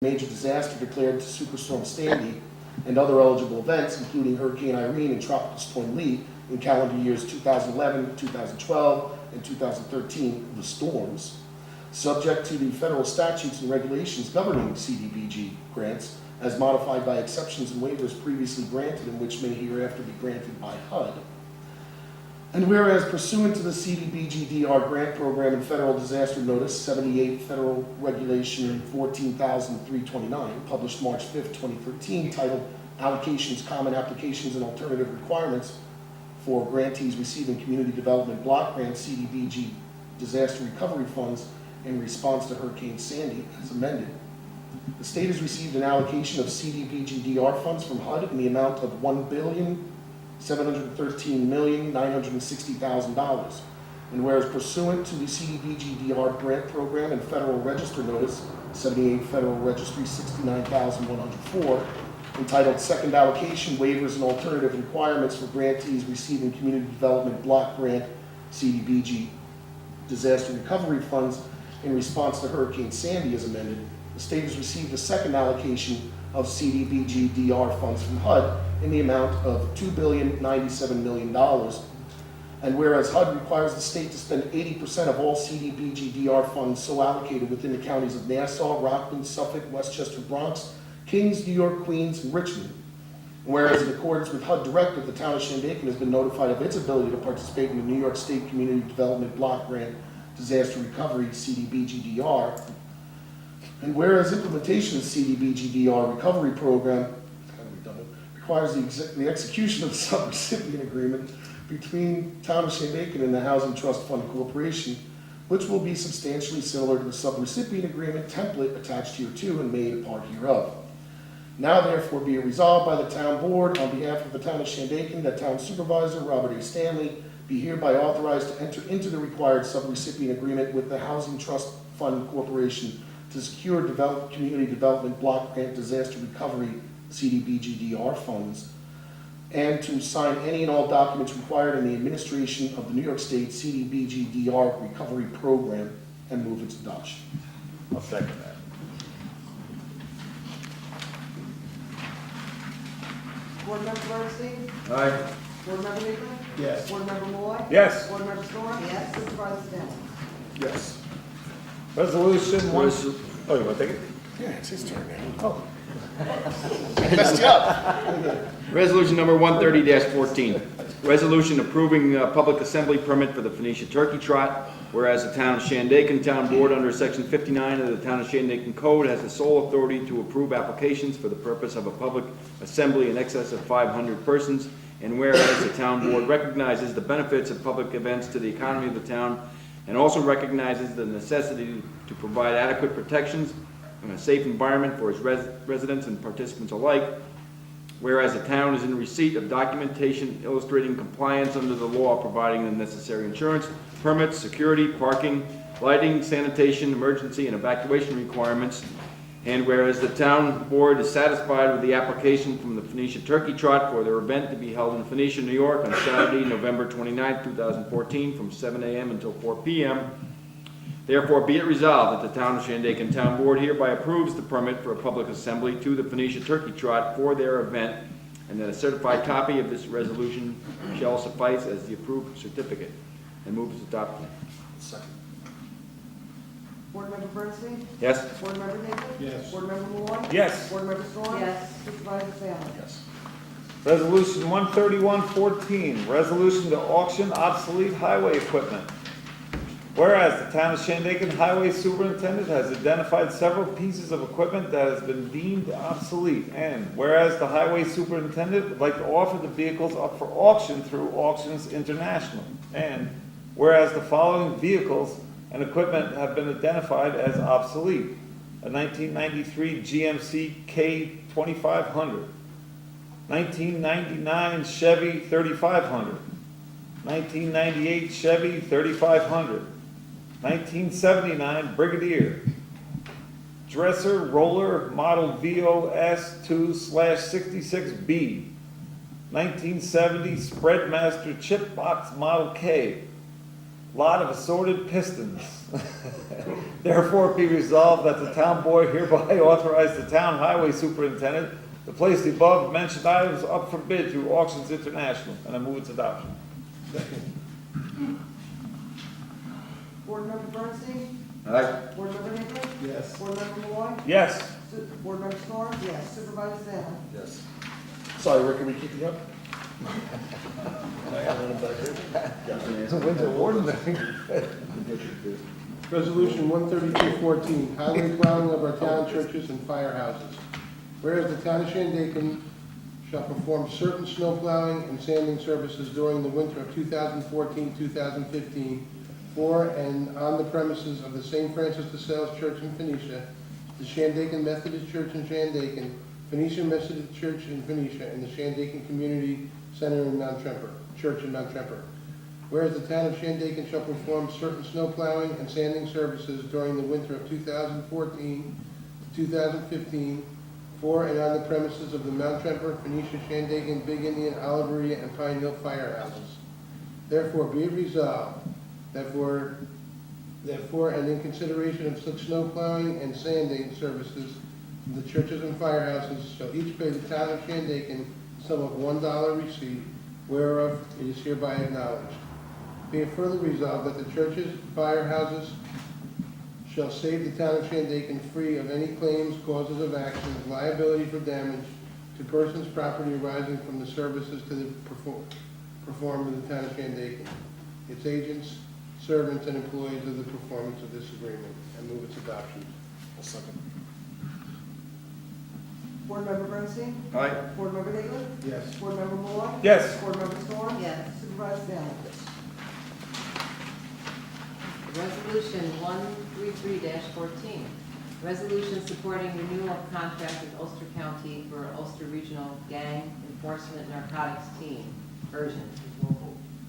major disaster declared to Superstorm Sandy and other eligible events, including Hurricane Irene and Tropical Storm Lee, in calendar years 2011, 2012, and 2013, the storms, subject to the federal statutes and regulations governing CDBG grants, as modified by exceptions and waivers previously granted and which may hereafter be granted by HUD. And whereas pursuant to the CDBG-DR grant program and federal disaster notice 78 Federal Regulation 14,329, published March 5th, 2013, titled Allocations, Common Applications, and Alternative Requirements for Grantees Receiving Community Development Block Grant CDBG Disaster Recovery Funds in response to Hurricane Sandy, as amended. The state has received an allocation of CDBG-DR funds from HUD in the amount of $1,713,960,000. And whereas pursuant to the CDBG-DR grant program and Federal Register Notice 78 Federal Registry 69,104, entitled Second Allocation, Waivers, and Alternative Requirements for Grantees Receiving Community Development Block Grant CDBG Disaster Recovery Funds in response to Hurricane Sandy, as amended, the state has received a second allocation of CDBG-DR funds from HUD in the amount of $2,097,000,000. And whereas HUD requires the state to spend 80% of all CDBG-DR funds so allocated within the counties of Nassau, Rockland, Suffolk, Westchester, Bronx, Kings, New York, Queens, and Richmond. And whereas in accordance with HUD directive, the town of Shandaken has been notified of its ability to participate in the New York State Community Development Block Grant Disaster Recovery CDBG-DR. And whereas implementation of the CDBG-DR recovery program requires the execution of the subrecipient agreement between Town of Shandaken and the Housing Trust Fund Corporation, which will be substantially similar to the subrecipient agreement template attached here to and made a part hereof. Now therefore be it resolved by the Town Board on behalf of the Town of Shandaken that Town Supervisor Robert A. Stanley be hereby authorized to enter into the required subrecipient agreement with the Housing Trust Fund Corporation to secure community development block grant disaster recovery CDBG-DR funds, and to sign any and all documents required in the administration of the New York State CDBG-DR recovery program, and move its adoption. I'll second that. Board Member Bernstein? Aye. Board Member Baker? Yes. Board Member Moore? Yes. Board Member Storm? Yes. Supervisor Stanley? Yes. Resolution one. Oh, you want to take it? Yeah, it's his turn now. Oh. Messed you up. Resolution number 130-14, resolution approving public assembly permit for the Phoenicia Turkey Trot, whereas the Town of Shandaken Town Board under Section 59 of the Town of Shandaken Code has the sole authority to approve applications for the purpose of a public assembly in excess of 500 persons, and whereas the Town Board recognizes the benefits of public events to the economy of the town, and also recognizes the necessity to provide adequate protections and a safe environment for its residents and participants alike, whereas the town is in receipt of documentation illustrating compliance under the law providing the necessary insurance, permits, security, parking, lighting, sanitation, emergency, and evacuation requirements, and whereas the town board is satisfied with the application from the Phoenicia Turkey Trot for their event to be held in Phoenicia, New York on Saturday, November 29, 2014 from 7 a.m. until 4 p.m., therefore, be it resolved that the Town of Shandaken Town Board hereby approves the permit for a public assembly to the Phoenicia Turkey Trot for their event, and that a certified copy of this resolution shall suffice as the approved certificate, and moves adopted. Second. Board Member Bernstein? Yes? Board Member Baker? Yes. Board Member Moore? Yes. Board Member Storm? Yes. Supervisor Stanley? Yes. Resolution 131-14, resolution to auction obsolete highway equipment. Whereas the Town of Shandaken Highway Superintendent has identified several pieces of equipment that has been deemed obsolete, and whereas the Highway Superintendent would like to offer the vehicles up for auction through Auctions International, and whereas the following vehicles and equipment have been identified as obsolete: a 1993 GMC K2500, 1999 Chevy 3500, 1998 Chevy 3500, 1979 Brigadier, Dresser Roller Model VOS2/66B, 1970 Spreadmaster Chip Box Model K, lot of assorted pistons. Therefore be resolved that the town board hereby authorize the town highway superintendent to place the above mentioned items up for bid through Auctions International, and I move its adoption. Board Member Bernstein? Aye. Board Member Higley? Yes. Board Member Malloy? Yes. Board Member Storm? Yes. Supervisor Salmon? Yes. Sorry, Rick, are we keeping up? It's a winter ordinance. Resolution 13214, highway plowing of our town churches and firehouses. Whereas the town of Shandaken shall perform certain snow plowing and sanding services during the winter of 2014-2015 for and on the premises of the St. Francis de Sales Church in Phoenicia, the Shandaken Methodist Church in Shandaken, Phoenicia Methodist Church in Phoenicia, and the Shandaken Community Center in Mount Tremper, Church in Mount Tremper. Whereas the town of Shandaken shall perform certain snow plowing and sanding services during the winter of 2014 to 2015 for and on the premises of the Mount Tremper, Phoenicia, Shandaken, Big Indian, Oliveria, and Pine Hill firehouses. Therefore, be it resolved that for and in consideration of such snow plowing and sanding services, the churches and firehouses shall each pay the town of Shandaken the sum of $1 receipt, whereof it is hereby acknowledged. Be it further resolved that the churches, firehouses shall save the town of Shandaken free of any claims, causes of actions, liability for damage to persons' property arising from the services to the performed in the town of Shandaken, its agents, servants, and employees of the performance of this agreement, and move its adoption. I'll second. Board Member Bernstein? Aye. Board Member Higley? Yes. Board Member Malloy? Yes. Board Member Storm? Yes. Supervisor Salmon? Resolution 133-14, resolution supporting renewal of contract with Ulster County for Ulster Regional Gang Enforcement Narcotics Team, urgent.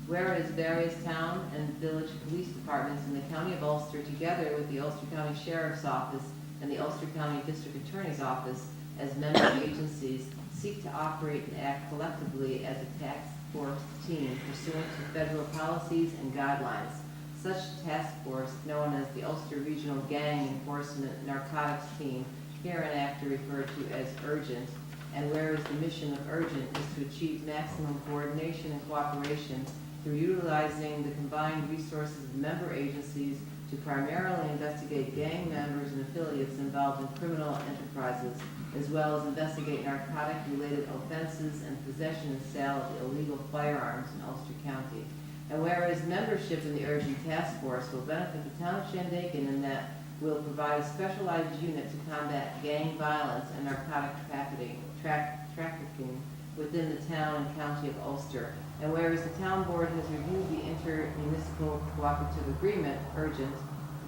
Whereas various town and village police departments in the county of Ulster, together with the Ulster County Sheriff's Office and the Ulster County District Attorney's Office as member agencies, seek to operate and act collectively as a task force team pursuant to federal policies and guidelines. Such task force, known as the Ulster Regional Gang Enforcement Narcotics Team, hereinafter referred to as urgent, and whereas the mission of urgent is to achieve maximum coordination and cooperation through utilizing the combined resources of member agencies to primarily investigate gang members and affiliates involved in criminal enterprises, as well as investigate narcotic-related offenses and possession and sale of illegal firearms in Ulster County. And whereas membership in the urgent task force will benefit the town of Shandaken in that will provide a specialized unit to combat gang violence and narcotic trafficking within the town and county of Ulster. And whereas the town board has reviewed the intermunicipal cooperative agreement, urgent,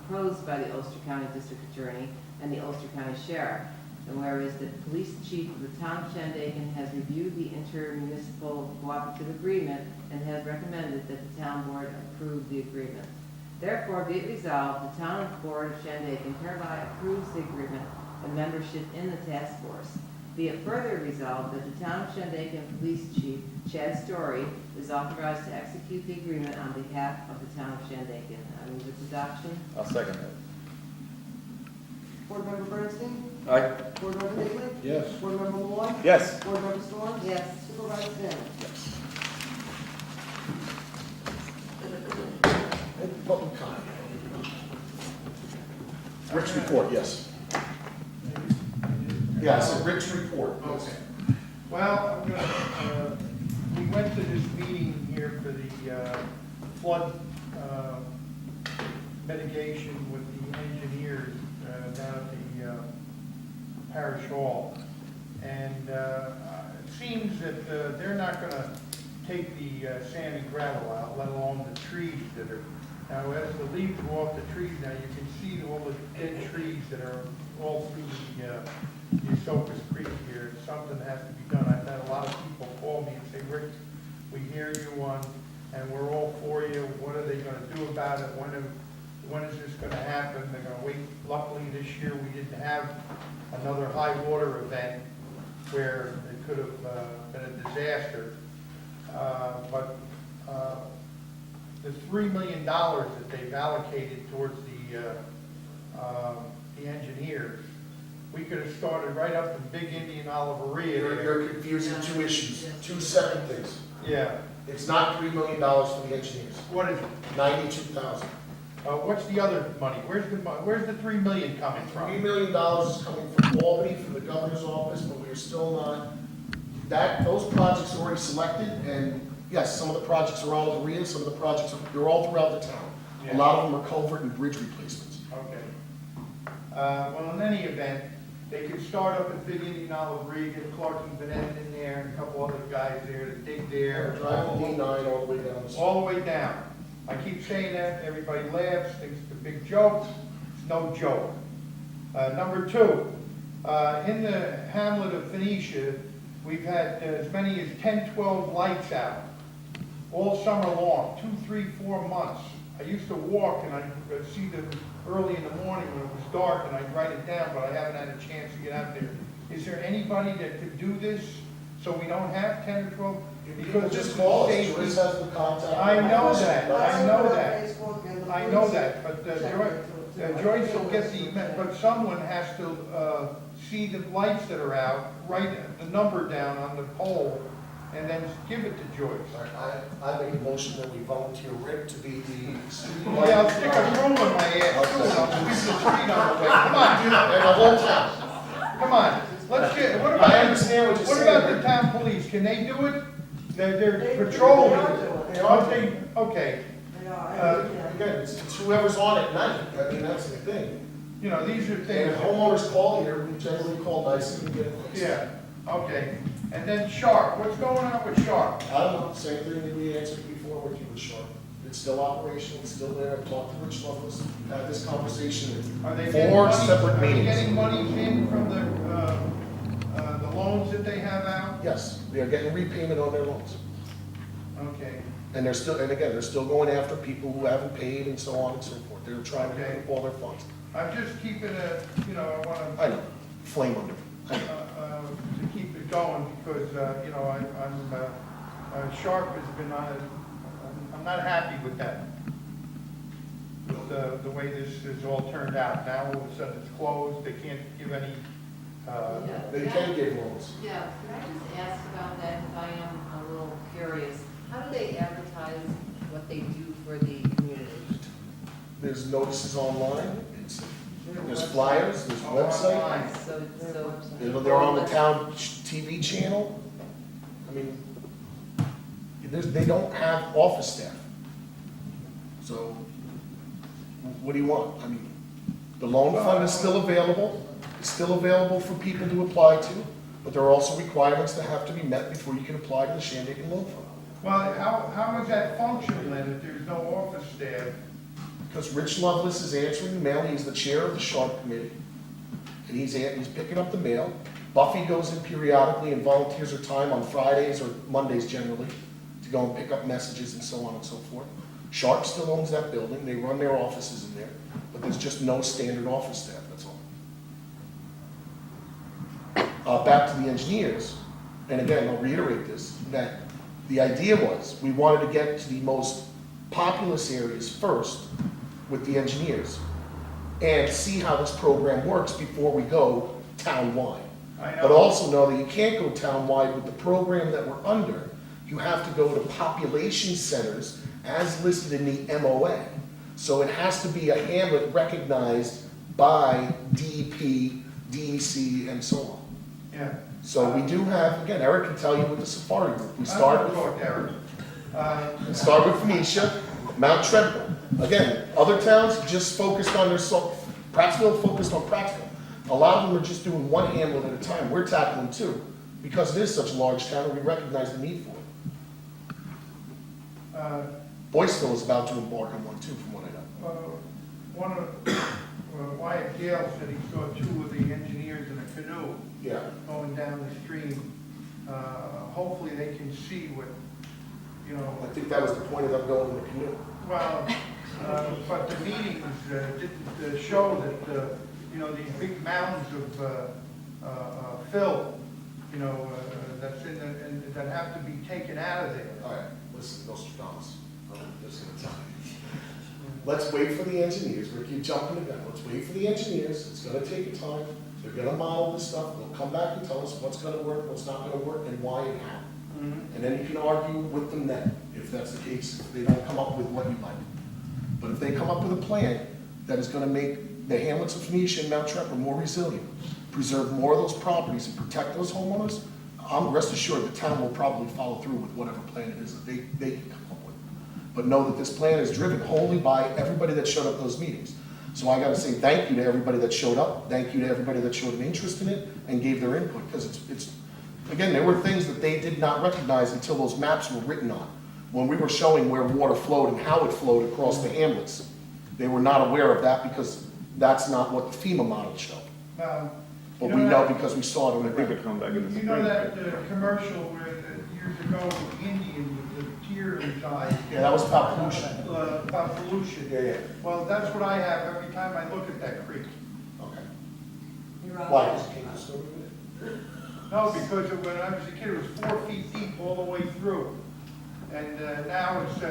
proposed by the Ulster County District Attorney and the Ulster County Sheriff. And whereas the police chief of the town of Shandaken has reviewed the intermunicipal cooperative agreement and has recommended that the town board approve the agreement. Therefore, be it resolved, the town board of Shandaken hereby approves the agreement and membership in the task force. Be it further resolved that the town of Shandaken Police Chief, Chad Story, is authorized to execute the agreement on behalf of the town of Shandaken. I move its adoption. I'll second that. Board Member Bernstein? Aye. Board Member Higley? Yes. Board Member Malloy? Yes. Board Member Storm? Yes. Supervisor Salmon? Public comment. Rick's report, yes. Yes, Rick's report. yes. Okay. Well, I'm gonna, we went to this meeting here for the flood mitigation with the engineers down at the parish hall. And it seems that they're not gonna take the sand and gravel out, let alone the trees that are. Now, as the leaves go off the trees, now you can see all the dead trees that are all through the Esopus Creek here. Something has to be done. I've had a lot of people call me and say, Rick, we hear you and we're all for you. What are they gonna do about it? When is this gonna happen? They're gonna wait. Luckily, this year, we didn't have another high water event where it could have been a disaster. But the $3 million that they've allocated towards the engineers, we could have started right up in Big Indian Oliveria there. You're confusing two issues, two separate things. Yeah, It's not $3 million for the engineers, what is it? 92,000. What's the other money? Where's the 3 million coming $3 from? million is coming from Albany, from the governor's office, but we're still not, those projects are already selected, and yes, some of the projects are all Korea, some of the projects, they're all throughout the town. Yeah. A lot of them are culvert and bridge replacements. Okay. Well, in any event, they could start up at Big Indian Oliveria, get Clark and Benet in there, and a couple other guys there to dig there. Driving D9 all the way down the street. All the way down. I keep saying that, everybody laughs, thinks it's a big joke, it's no joke. Number two, in the hamlet of Phoenicia, we've had as many as 10, 12 lights out all summer long, 2, 3, 4 months. I used to walk and I'd see them early in the morning when it was dark and I'd write it down, but I haven't had a chance to get out there. Is there anybody that could do this so we don't have 10 or 12? Because Just this call us, is Joyce has the contact. I know that, I know that. Facebook and the I know police that, but Joyce will get the, but someone has to see the lights that are out, write the number down on the pole, and then give it to Joyce. I make a motion that we volunteer Rick to be the street. Yeah, I'll stick a broom in my ass, too, and I'll sweep the street on the way. Come on, And the whole town. come on, let's get, what I about, understand what you're what saying. about the town police? Can they do it? They're They patrolling. are doing it. They are. Don't they? Okay, You know, I mean, Again, it's whoever's on at night, I mean, that's the thing. you know, these are And things. if homeowners call here, we generally call nicely and get it fixed. Yeah, okay. And then Sharp, what's going on with Sharp? I don't know, same thing that we answered before with you with Sharp. It's still operational, it's still there, I've talked to Rich Lovelace, had this conversation Are they in getting 4 money- separate Are they meetings. getting money in from the loans that they have out? Yes, they are getting repayment on their loans. Okay, And they're still, and again, they're still going after people who haven't paid and so on and so forth. They're trying to Okay. pick up all their funds. I'm just keeping I want I know, flame under. I know. to keep it going because, Sharp has been I'm not happy with that. With the way this has all turned out. Now all of a sudden it's closed, they can't give any, They can give loans. Yeah, can I just ask about that, if I am a little curious? How do they advertise what they do for the community? There's notices online, there's flyers, there's website. online. So. They're on the town TV channel. I mean, they don't have office staff. So, what do you want? I mean, the loan fund is still available. It's still available for people to apply to, but there are also requirements that have to be met before you can apply to the Shandaken Loan Fund. Well, how is that functional then if there's no office staff? Because Rich Lovelace is answering the mail, he's the chair of the Sharp Committee, and he's picking up the mail. Buffy goes in periodically and volunteers her time on Fridays or Mondays generally to go and pick up messages and so on and so forth. Sharp still owns that building, they run their offices in there, but there's just no standard office staff, that's all. Back to the engineers, and again, I'll reiterate this, that the idea was, we wanted to get to the most populous areas first with the engineers and see how this program works before we go town-wide. I know. But also know that you can't go town-wide with the program that we're under. You have to go to population centers as listed in the MOA. So it has to be a hamlet recognized by DEP, DEC, and so on. Yeah. So we do have, again, Eric can tell you with the Safari Group, we I start don't with talk to Eric. Start with Phoenicia, Mount Treadwell. Again, other towns just focused on their, Prattsville focused on Prattsville. A lot of them are just doing one hamlet at a time. We're tackling two. Because it is such a large town, and we recognize the need for it. Boyceville is about to embark on one too, from what I know. One of, Wyatt Gale said he saw two of the engineers in a canoe Yeah. going down the stream. Hopefully they can see what, I think that was the point of them going in the canoe. well, but the meetings didn't show that, these big mounds of fill, that's in the, and that have to be taken out of there. All right, listen, Nostradamus. I'm just gonna tell you. Let's wait for the engineers, we keep jumping the gun, let's wait for the engineers, it's gonna take time, they're gonna model this stuff, they'll come back and tell us what's gonna work, what's not gonna work, and why and how. And then you can argue with them then, if that's the case, if they don't come up with what you like. But if they come up with a plan that is gonna make the hamlets of Phoenicia and Mount Tremper more resilient, preserve more of those properties and protect those homeowners, I'm rest assured the town will probably follow through with whatever plan it is that they can come up with. But know that this plan is driven wholly by everybody that showed up at those meetings. So I gotta say thank you to everybody that showed up, thank you to everybody that showed an interest in it and gave their input, because it's, again, there were things that they did not recognize until those maps were written on. When we were showing where water flowed and how it flowed across the hamlets, they were not aware of that because that's not what the FEMA model showed. But we know because we saw it on the I think ground. it'll come back in the You spring. know that commercial where years ago, the Indian with the tear inside? Yeah, that was about pollution. About pollution. Yeah. Well, that's what I have every time I look at that creek. Okay. You're on. Why? No, because when I was a kid, it was 4 feet deep all the way through. And now it's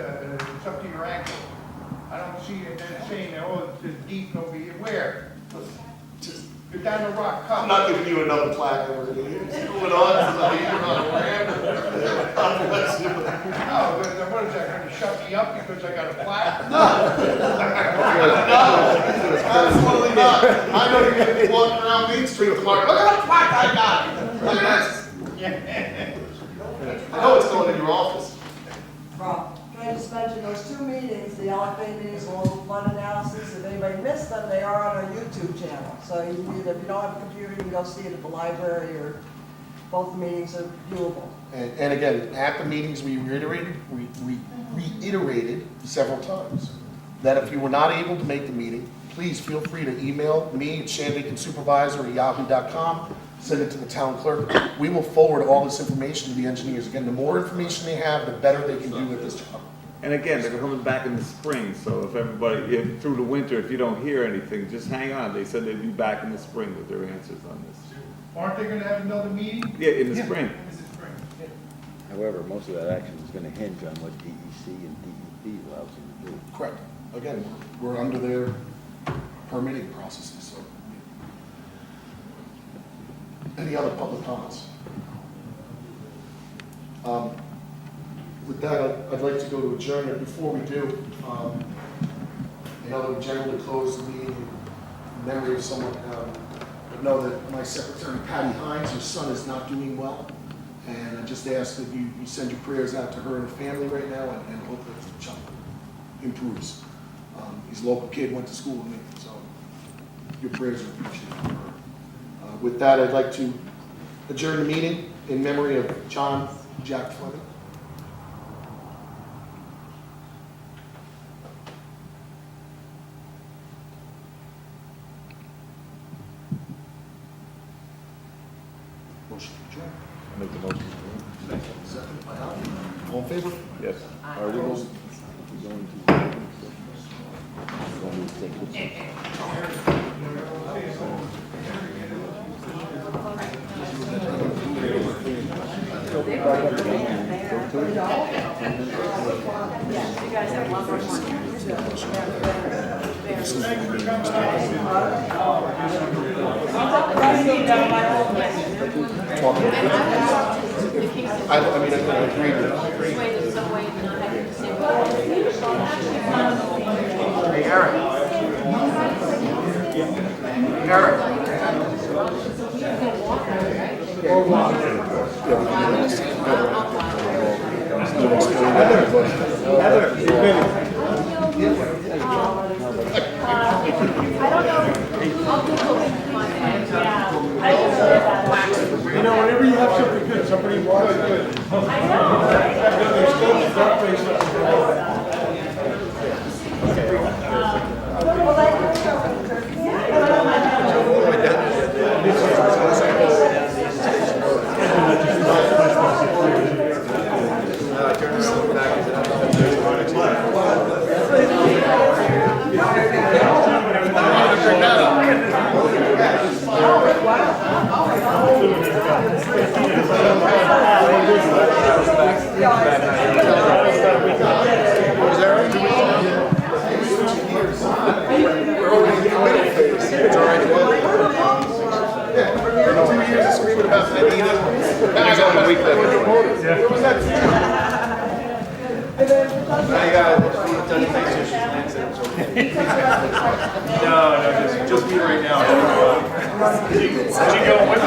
up to your ankle. I don't see it saying, oh, it's deep over here. Where? Just, You're down the rock cut. I'm not giving you another plaque over here. What's going on tonight? You're not aware. God bless you. No, but what is that, gonna shut me up because I got a plaque? Absolutely not. I know you're gonna be walking around Main Street tomorrow. Look at the plaque I got. Look at this. I know it's going in your office. Rob, can I just mention those two meetings, the LFA meetings, along with flood analysis, if anybody missed them, they are on our YouTube channel. So you can either, if you don't have a computer, you can go see it at the library, or both meetings are viewable. And again, at the meetings, we reiterated several times that if you were not able to make the meeting, please feel free to email me at shandakensupervisor@yahoo.com, send it to the town clerk. We will forward all this information to the engineers. Again, the more information they have, the better they can do with this job. And again, they're coming back in the spring, so if everybody, through the winter, if you don't hear anything, just hang on. They said they'd be back in the spring with their answers on this. Aren't they gonna have another meeting? Yeah, in the spring. In the spring. However, most of that action is going to hinge on what DEC and DEP allows them to do. Correct. Again, we're under their permitting processes, so. Any other public comments? With that, I'd like to go to adjournment. Before we do, I know that we generally close the meeting in memory of someone, but know that my secretary, Patty Hines, her son is not doing well. And I just ask that you send your prayers out to her and her family right now, and hope that Chuck improves. He's a local kid, went to school with me, so your prayers are appreciated for her. With that, I'd like to adjourn the meeting in memory of John Jack Fleming. Motion to adjourn. Make the motion. Second by Al. All in favor? Yes. Are we going to take this? I mean, I agree with Hey, Eric. Eric. You know, whenever you have something good, somebody wants it good. Yeah. screaming about that either. There's only a week left. Where was that? No, just me right now. Did you go with